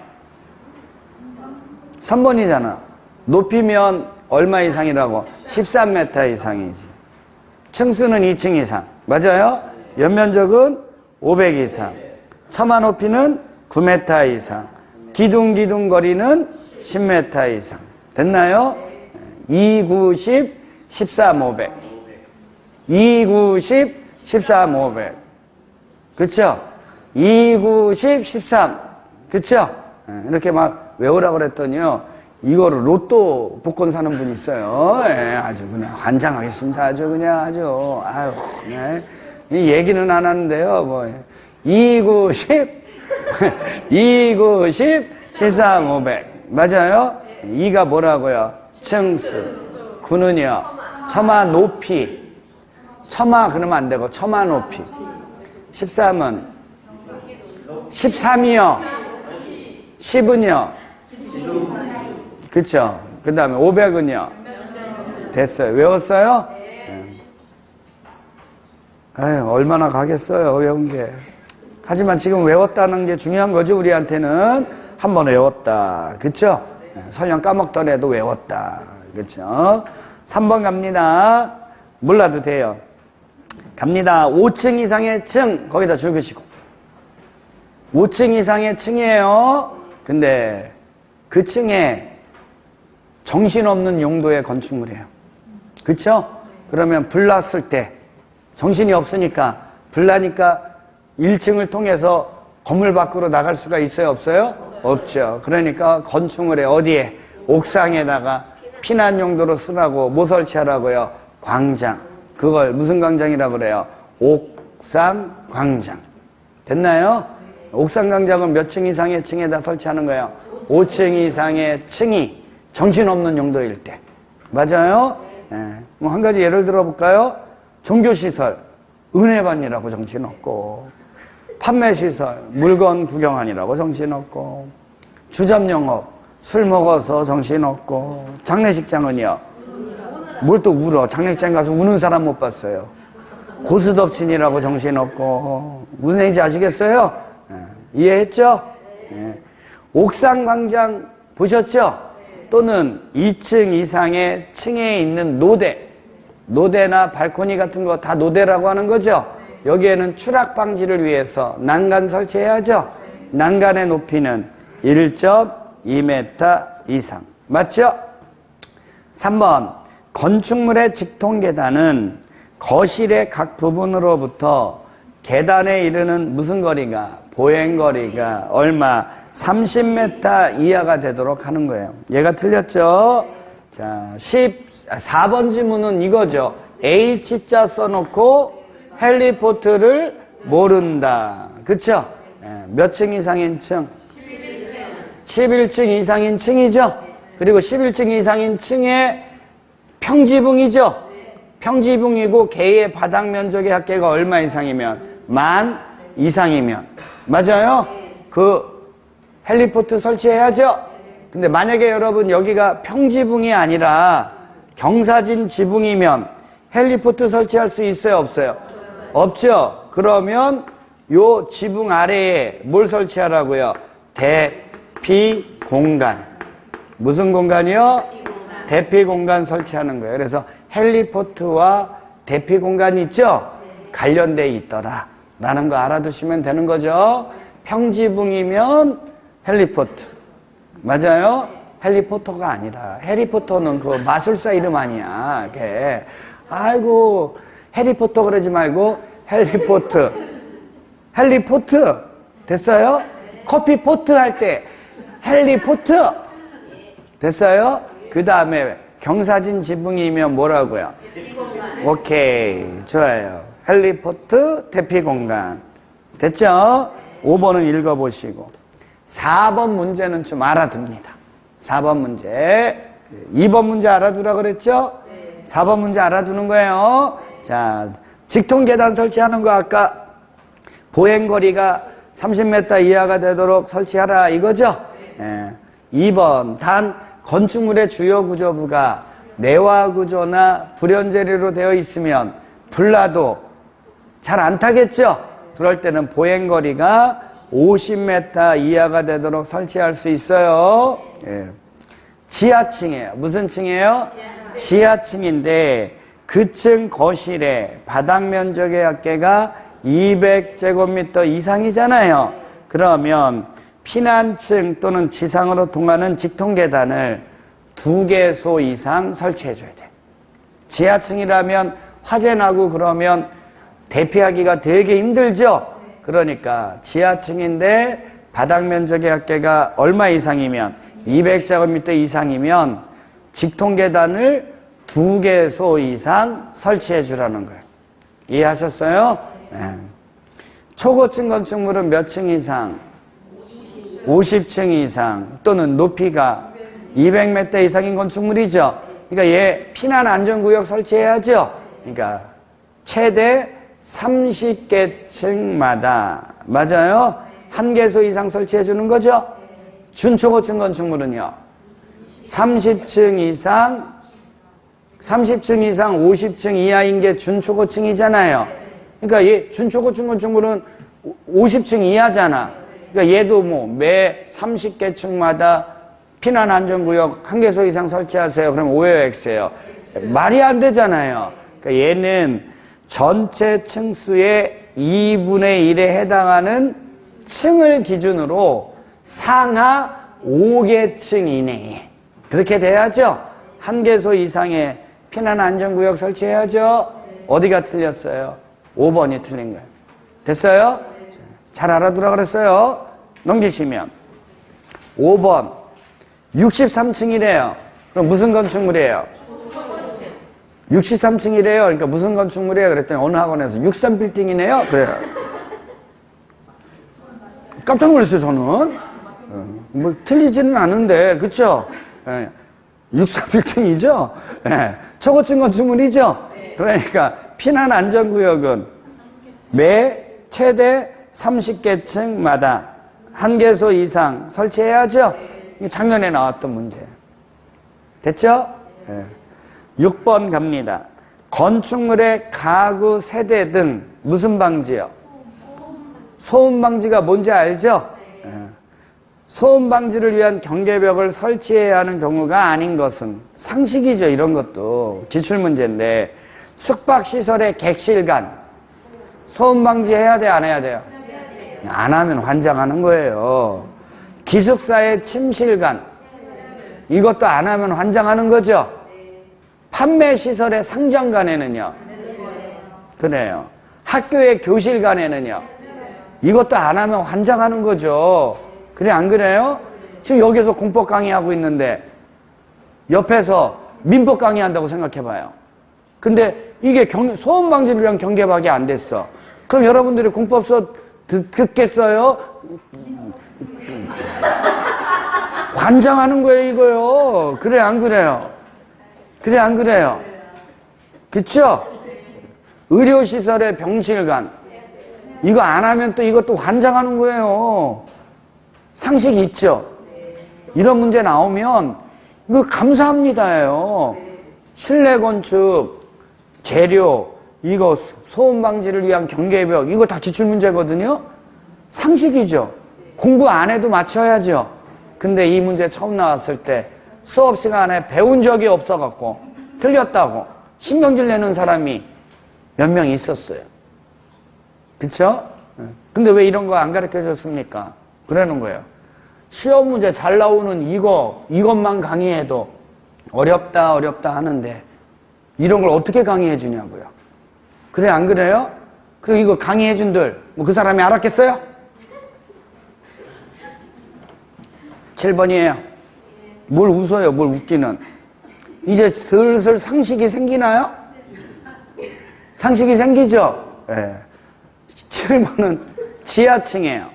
3번이잖아. 높이면 얼마 이상이라고? 13m 이상이지. 층수는 2층 이상. 맞아요? 연면적은 500 이상. 처마 높이는 9m 이상. 기둥거리는 10m 이상. 됐나요? 2, 9, 10, 13, 500. 2, 9, 10, 13, 500. 그쵸? 2, 9, 10, 13. 그쵸? 이렇게 막 외우라고 그랬더니요. 이거를 로또 복권 사는 분이 있어요. 예, 아주 그냥 환장하겠습니다. 아주 그냥 아주. 아유, 네. 이 얘기는 안 하는데요. 뭐. 2, 9, 10, 2, 9, 10, 13, 500. 맞아요? 2가 뭐라고요? 층수. 9는요. 처마 높이. 처마 그러면 안 되고 처마 높이. 13은 13이요. 10은요. 그쵸? 그 다음에 500은요. 됐어요. 외웠어요? 아유, 얼마나 가겠어요, 외운 게. 하지만 지금 외웠다는 게 중요한 거죠, 우리한테는. 한 번 외웠다. 그쵸? 설령 까먹더라도 외웠다. 그쵸? 3번 갑니다. 몰라도 돼요. 갑니다. 5층 이상의 층, 거기다 줄 그시고. 5층 이상의 층이에요. 근데 그 층에 정신없는 용도의 건축물이에요. 그쵸? 그러면 불났을 때 정신이 없으니까 불나니까 1층을 통해서 건물 밖으로 나갈 수가 있어요? 없어요? 없죠. 그러니까 건축물에 어디에? 옥상에다가 피난 용도로 쓰라고 뭐 설치하라고요? 광장. 그걸 무슨 광장이라고 그래요? 옥상 광장. 됐나요? 옥상 광장은 몇 층 이상의 층에다 설치하는 거예요? 5층 이상의 층이 정신없는 용도일 때. 맞아요? 뭐 한 가지 예를 들어볼까요? 종교시설, 은혜반이라고 정신없고, 판매시설, 물건 구경하니라고 정신없고, 주점영업, 술 먹어서 정신없고, 장례식장은요? 뭘 또 울어? 장례식장 가서 우는 사람 못 봤어요. 고스톱친이라고 정신없고. 무슨 얘기인지 아시겠어요? 이해했죠? 옥상 광장 보셨죠? 또는 2층 이상의 층에 있는 노대나 발코니 같은 거 다 노대라고 하는 거죠. 여기에는 추락 방지를 위해서 난간 설치해야죠. 난간의 높이는 1.2m 이상. 맞죠? 3번 건축물의 직통 계단은 거실의 각 부분으로부터 계단에 이르는 무슨 거리가? 보행거리가 얼마? 30m 이하가 되도록 하는 거예요. 얘가 틀렸죠? 자, 4번 지문은 이거죠. H자 써놓고 헬리포트를 모른다. 그쵸? 몇 층 이상인 층? 11층 이상인 층이죠? 그리고 11층 이상인 층에 평지붕이죠? 평지붕이고 개의 바닥 면적의 합계가 얼마 이상이면? 10,000 이상이면. 맞아요? 그 헬리포트 설치해야죠? 근데 만약에 여러분 여기가 평지붕이 아니라 경사진 지붕이면 헬리포트 설치할 수 있어요? 없어요? 없죠? 그러면 요 지붕 아래에 뭘 설치하라고요? 대피 공간. 무슨 공간이요? 대피 공간 설치하는 거예요. 그래서 헬리포트와 대피 공간이 있죠? 관련돼 있더라 라는 거 알아두시면 되는 거죠. 평지붕이면 헬리포트. 맞아요? 헬리포터가 아니라 해리포터는 그 마술사 이름 아니야. 걔. 아이고 해리포터 그러지 말고 헬리포트. 헬리포트 됐어요? 커피포트 할 때 헬리포트 됐어요? 그 다음에 경사진 지붕이면 뭐라고요? 오케이 좋아요. 헬리포트 대피공간 됐죠? 5번은 읽어보시고 4번 문제는 좀 알아둡니다. 4번 문제 2번 문제 알아두라 그랬죠? 4번 문제 알아두는 거예요. 자, 직통계단 설치하는 거 아까 보행거리가 30m 이하가 되도록 설치하라 이거죠? 2번 단 건축물의 주요 구조부가 내화 구조나 불연재료로 되어 있으면 불나도 잘 안 타겠죠? 그럴 때는 보행거리가 50m 이하가 되도록 설치할 수 있어요. 지하층이에요. 무슨 층이에요? 지하층인데 그 층 거실에 바닥 면적의 합계가 200제곱미터 이상이잖아요. 그러면 피난층 또는 지상으로 통하는 직통계단을 2개소 이상 설치해줘야 돼. 지하층이라면 화재 나고 그러면 대피하기가 되게 힘들죠? 그러니까 지하층인데 바닥 면적의 합계가 얼마 이상이면 200제곱미터 이상이면 직통계단을 2개소 이상 설치해 주라는 거예요. 이해하셨어요? 네. 초고층 건축물은 몇 층 이상? 50층 이상 또는 높이가 200m 이상인 건축물이죠. 그러니까 얘 피난 안전구역 설치해야죠. 그러니까 최대 30개층마다 맞아요? 한 개소 이상 설치해 주는 거죠? 준초고층 건축물은요. 30층 이상 50층 이하인 게 준초고층이잖아요. 그러니까 얘 준초고층 건축물은 50층 이하잖아. 그러니까 얘도 뭐 매 30개 층마다 피난안전구역 한 개소 이상 설치하세요. 그럼 O예요, X예요? 말이 안 되잖아요. 그러니까 얘는 전체 층수의 2분의 1에 해당하는 층을 기준으로 상하 5개 층 이내에 그렇게 돼야죠. 한 개소 이상의 피난안전구역 설치해야죠. 어디가 틀렸어요? 5번이 틀린 거예요. 됐어요? 잘 알아두라 그랬어요. 넘기시면 5번 63층이래요. 그럼 무슨 건축물이에요? 63층이래요. 그러니까 무슨 건축물이에요? 그랬더니 어느 학원에서 63빌딩이네요. 그래요. 깜짝 놀랐어요, 저는. 뭐 틀리지는 않은데, 그쵸? 63빌딩이죠? 초고층 건축물이죠? 그러니까 피난안전구역은 매 최대 30개층마다 한 개소 이상 설치해야죠? 이게 작년에 나왔던 문제. 됐죠? 6번 갑니다. 건축물의 가구, 세대 등 무슨 방지요? 소음 방지가 뭔지 알죠? 소음 방지를 위한 경계벽을 설치해야 하는 경우가 아닌 것은 상식이죠. 이런 것도 기출문제인데 숙박시설의 객실간 소음 방지해야 돼, 안 해야 돼요? 안 하면 환장하는 거예요. 기숙사의 침실간 이것도 안 하면 환장하는 거죠. 판매시설의 상점간에는요. 그래요. 학교의 교실간에는요. 이것도 안 하면 환장하는 거죠. 그래, 안 그래요? 지금 여기서 공법 강의하고 있는데 옆에서 민법 강의한다고 생각해봐요. 근데 이게 소음 방지를 위한 경계밖에 안 됐어. 그럼 여러분들이 공법서 듣겠어요? 관장하는 거예요, 이거요. 그래, 안 그래요? 그래, 안 그래요? 그쵸? 의료시설의 병실관. 이거 안 하면 또 이것도 관장하는 거예요. 상식이 있죠? 이런 문제 나오면 이거 감사합니다예요. 실내 건축, 재료, 이거 소음 방지를 위한 경계벽, 이거 다 기출문제거든요? 상식이죠? 공부 안 해도 맞춰야죠? 근데 이 문제 처음 나왔을 때 수업 시간에 배운 적이 없어갖고 틀렸다고 신경질 내는 사람이 몇 명 있었어요. 그쵸? 근데 왜 이런 거 안 가르쳐 줬습니까? 그러는 거예요. 시험 문제 잘 나오는 이것만 강의해도 어렵다 하는데 이런 걸 어떻게 강의해 주냐고요. 그래, 안 그래요? 그리고 이거 강의해 준들 뭐 그 사람이 알았겠어요? 7번이에요. 뭘 웃어요, 뭘 웃기는. 이제 슬슬 상식이 생기나요? 상식이 생기죠? 네. 7번은 지하층이에요.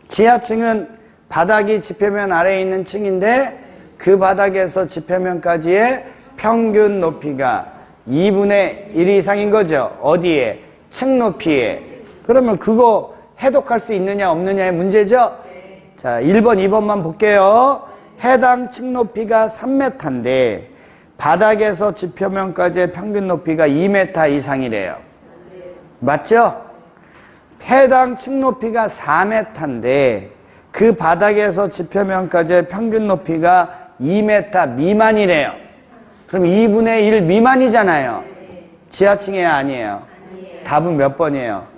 지하층은 바닥이 지표면 아래에 있는 층인데 그 바닥에서 지표면까지의 평균 높이가 2분의 1 이상인 거죠. 어디에? 층 높이에. 그러면 그거 해독할 수 있느냐 없느냐의 문제죠? 자, 1번, 2번만 볼게요. 해당 층 높이가 3m인데 바닥에서 지표면까지의 평균 높이가 2m 이상이래요. 맞죠? 해당 층 높이가 4m인데 그 바닥에서 지표면까지의 평균 높이가 2m 미만이래요. 그럼 2분의 1 미만이잖아요. 지하층이에요, 아니에요? 답은 몇 번이에요?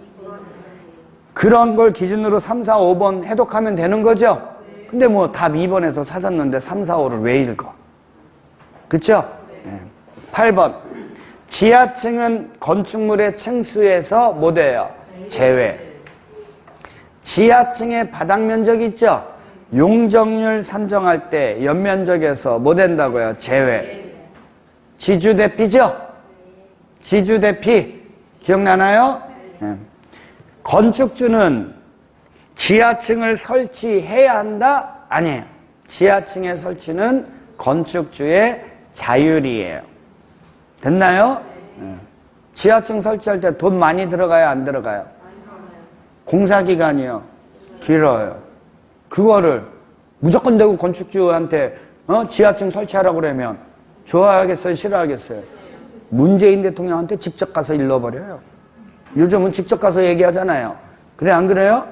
그런 걸 기준으로 3, 4, 5번 해독하면 되는 거죠? 근데 뭐 답 2번에서 찾았는데 3, 4, 5를 왜 읽어? 그쵸? 네. 8번. 지하층은 건축물의 층수에서 뭐 돼요? 제외. 지하층의 바닥 면적 있죠? 용적률 산정할 때 연면적에서 뭐 된다고요? 제외. 지주 대피죠? 지주 대피. 기억나나요? 네. 건축주는 지하층을 설치해야 한다? 아니에요. 지하층의 설치는 건축주의 자율이에요. 됐나요? 지하층 설치할 때 돈 많이 들어가요, 안 들어가요? 공사기간이요. 길어요. 그거를 무조건 대고 건축주한테 지하층 설치하라고 그러면 좋아하겠어요, 싫어하겠어요? 문재인 대통령한테 직접 가서 일러버려요. 요즘은 직접 가서 얘기하잖아요. 그래, 안 그래요?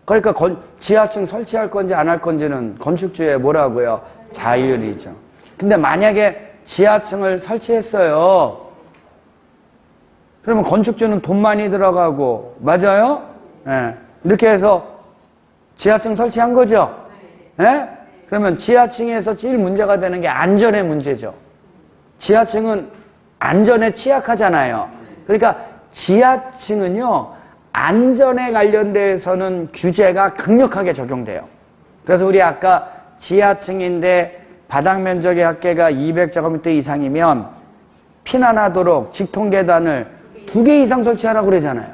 그러니까 지하층 설치할 건지 안 할 건지는 건축주의 뭐라고요? 자율이죠. 근데 만약에 지하층을 설치했어요. 그러면 건축주는 돈 많이 들어가고, 맞아요? 예. 이렇게 해서 지하층 설치한 거죠? 예? 그러면 지하층에서 제일 문제가 되는 게 안전의 문제죠. 지하층은 안전에 취약하잖아요. 그러니까 지하층은요, 안전에 관련돼서는 규제가 강력하게 적용돼요. 그래서 우리 아까 지하층인데 바닥 면적의 합계가 200제곱미터 이상이면 피난하도록 직통계단을 2개 이상 설치하라고 그러잖아요.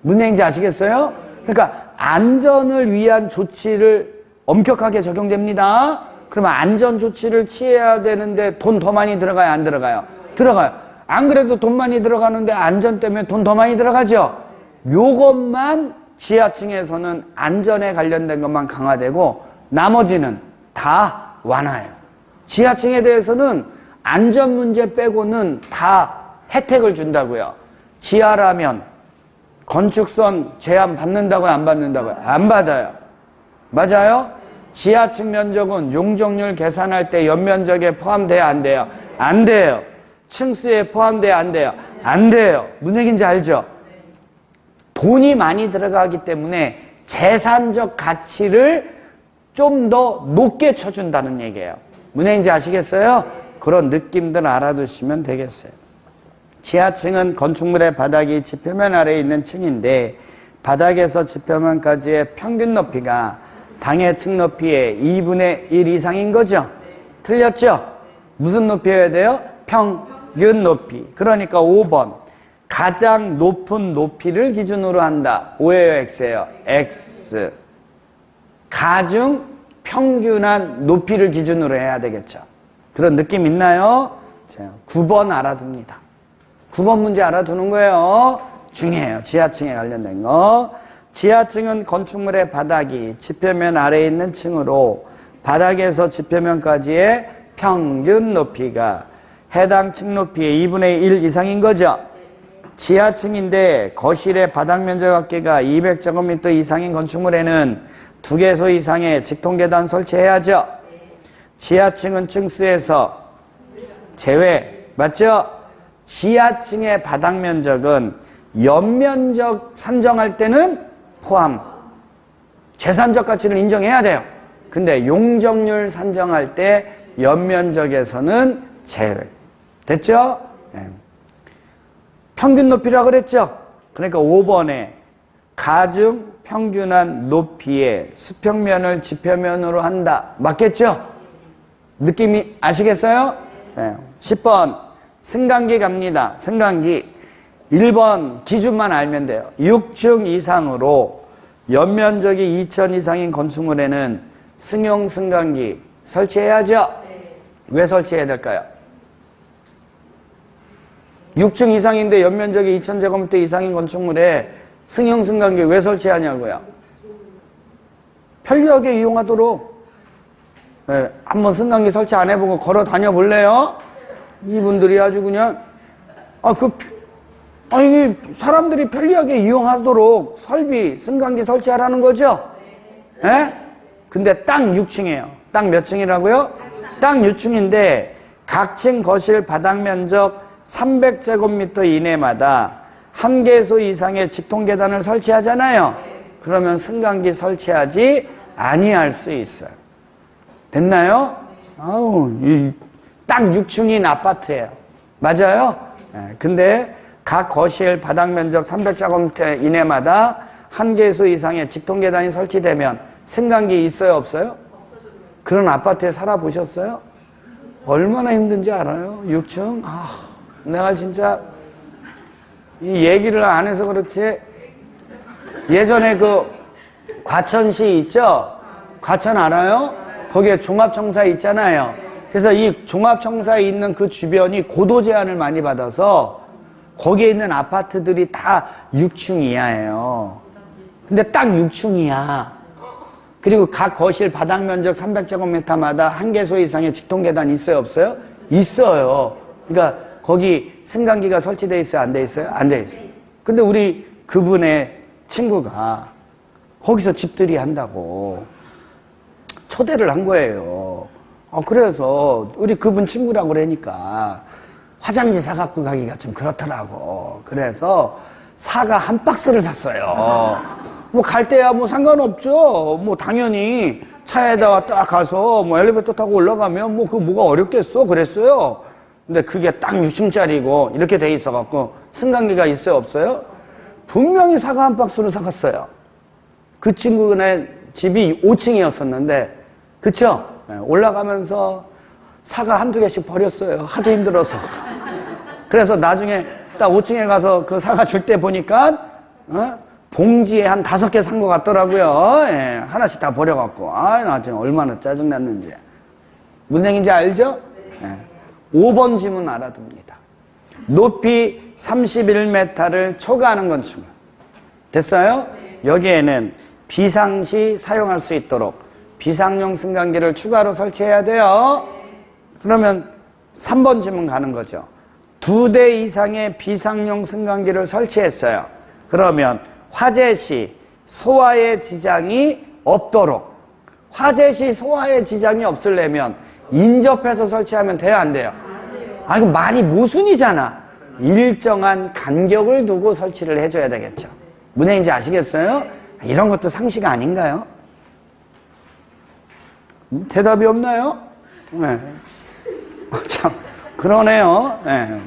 무슨 얘기인지 아시겠어요? 그러니까 안전을 위한 조치를 엄격하게 적용됩니다. 그러면 안전 조치를 취해야 되는데 돈 더 많이 들어가요, 안 들어가요? 들어가요. 안 그래도 돈 많이 들어가는데 안전 때문에 돈 더 많이 들어가죠? 요것만 지하층에서는 안전에 관련된 것만 강화되고 나머지는 다 완화해요. 지하층에 대해서는 안전 문제 빼고는 다 혜택을 준다고요. 지하라면 건축선 제한 받는다고요, 안 받는다고요? 안 받아요. 맞아요? 지하층 면적은 용적률 계산할 때 연면적에 포함돼요, 안 돼요? 안 돼요. 층수에 포함돼요, 안 돼요? 안 돼요. 무슨 얘기인지 알죠? 돈이 많이 들어가기 때문에 재산적 가치를 좀 더 높게 쳐준다는 얘기예요. 무슨 얘기인지 아시겠어요? 그런 느낌들 알아두시면 되겠어요. 지하층은 건축물의 바닥이 지표면 아래에 있는 층인데 바닥에서 지표면까지의 평균 높이가 당해 층 높이의 2분의 1 이상인 거죠? 틀렸죠? 무슨 높이여야 돼요? 평균 높이. 그러니까 5번. 가장 높은 높이를 기준으로 한다. O예요, X예요? X. 가중 평균한 높이를 기준으로 해야 되겠죠. 그런 느낌 있나요? 자, 9번 알아둡니다. 9번 문제 알아두는 거예요. 중요해요. 지하층에 관련된 거. 지하층은 건축물의 바닥이 지표면 아래에 있는 층으로 바닥에서 지표면까지의 평균 높이가 해당 층 높이의 2분의 1 이상인 거죠. 지하층인데 거실의 바닥 면적 합계가 200제곱미터 이상인 건축물에는 2개소 이상의 직통계단 설치해야죠. 지하층은 층수에서 제외, 맞죠? 지하층의 바닥 면적은 연면적 산정할 때는 포함, 재산적 가치를 인정해야 돼요. 근데 용적률 산정할 때 연면적에서는 제외. 됐죠? 네. 평균 높이라고 그랬죠? 그러니까 5번에 가중 평균한 높이의 수평면을 지표면으로 한다. 맞겠죠? 느낌이 아시겠어요? 네. 10번 승강기 갑니다. 승강기 1번 기준만 알면 돼요. 6층 이상으로 연면적이 2천 이상인 건축물에는 승용 승강기 설치해야죠? 왜 설치해야 될까요? 6층 이상인데 연면적이 2,000제곱미터 이상인 건축물에 승용 승강기 왜 설치하냐고요? 편리하게 이용하도록. 네, 한번 승강기 설치 안 해보고 걸어 다녀 볼래요? 이분들이 아주 그냥 아니 사람들이 편리하게 이용하도록 설비 승강기 설치하라는 거죠? 예? 근데 딱 6층이에요. 딱 몇 층이라고요? 딱 6층인데 각 층 거실 바닥 면적 300제곱미터 이내마다 1개소 이상의 직통계단을 설치하잖아요. 그러면 승강기 설치하지 아니할 수 있어요. 됐나요? 딱 6층인 아파트예요. 맞아요? 네, 근데 각 거실 바닥 면적 300제곱미터 이내마다 1개소 이상의 직통계단이 설치되면 승강기 있어요, 없어요? 그런 아파트에 살아보셨어요? 얼마나 힘든지 알아요? 6층? 내가 진짜 이 얘기를 안 해서 그렇지 예전에 그 과천시 있죠? 과천 알아요? 거기에 종합청사 있잖아요. 그래서 이 종합청사에 있는 그 주변이 고도 제한을 많이 받아서 거기에 있는 아파트들이 다 6층 이하예요. 근데 딱 6층이야. 그리고 각 거실 바닥 면적 300제곱미터마다 한 개소 이상의 직통계단 있어요, 없어요? 있어요. 그러니까 거기 승강기가 설치되어 있어요, 안 돼 있어요? 안 돼 있어요. 근데 우리 그분의 친구가 거기서 집들이 한다고 초대를 한 거예요. 그래서 우리 그분 친구라고 그러니까 화장지 사갖고 가기가 좀 그렇더라고. 그래서 사과 한 박스를 샀어요. 뭐 갈 때야 뭐 상관없죠. 뭐 당연히 차에다가 딱 가서 뭐 엘리베이터 타고 올라가면 뭐 그거 뭐가 어렵겠어 그랬어요. 근데 그게 딱 6층짜리고 이렇게 돼 있어갖고 승강기가 있어요, 없어요? 분명히 사과 한 박스를 사갔어요. 그 친구네 집이 5층이었었는데, 그쵸? 올라가면서 사과 한두 개씩 버렸어요. 하도 힘들어서. 그래서 나중에 딱 5층에 가서 그 사과 줄 때 보니까, 봉지에 한 5개 산 것 같더라고요. 예, 하나씩 다 버려갖고. 나 지금 얼마나 짜증났는지. 무슨 얘기인지 알죠? 예. 5번 지문 알아둡니다. 높이 31m를 초과하는 건축물. 됐어요? 여기에는 비상시 사용할 수 있도록 비상용 승강기를 추가로 설치해야 돼요. 그러면 3번 지문 가는 거죠. 2대 이상의 비상용 승강기를 설치했어요. 그러면 화재 시 소화에 지장이 없도록, 화재 시 소화에 지장이 없으려면 인접해서 설치하면 돼요, 안 돼요? 이거 말이 모순이잖아. 일정한 간격을 두고 설치를 해줘야 되겠죠. 무슨 얘기인지 아시겠어요? 이런 것도 상식 아닌가요? 대답이 없나요? 네. 참 그러네요. 네.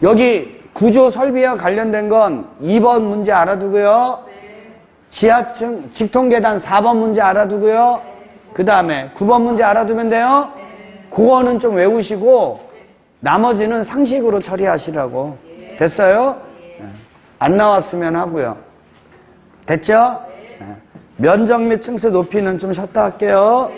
여기 구조 설비와 관련된 건 2번 문제 알아두고요. 지하층 직통계단 4번 문제 알아두고요. 그 다음에 9번 문제 알아두면 돼요. 그거는 좀 외우시고 나머지는 상식으로 처리하시라고. 됐어요? 안 나왔으면 하고요. 됐죠? 면적 및 층수 높이는 좀 쉬었다 할게요.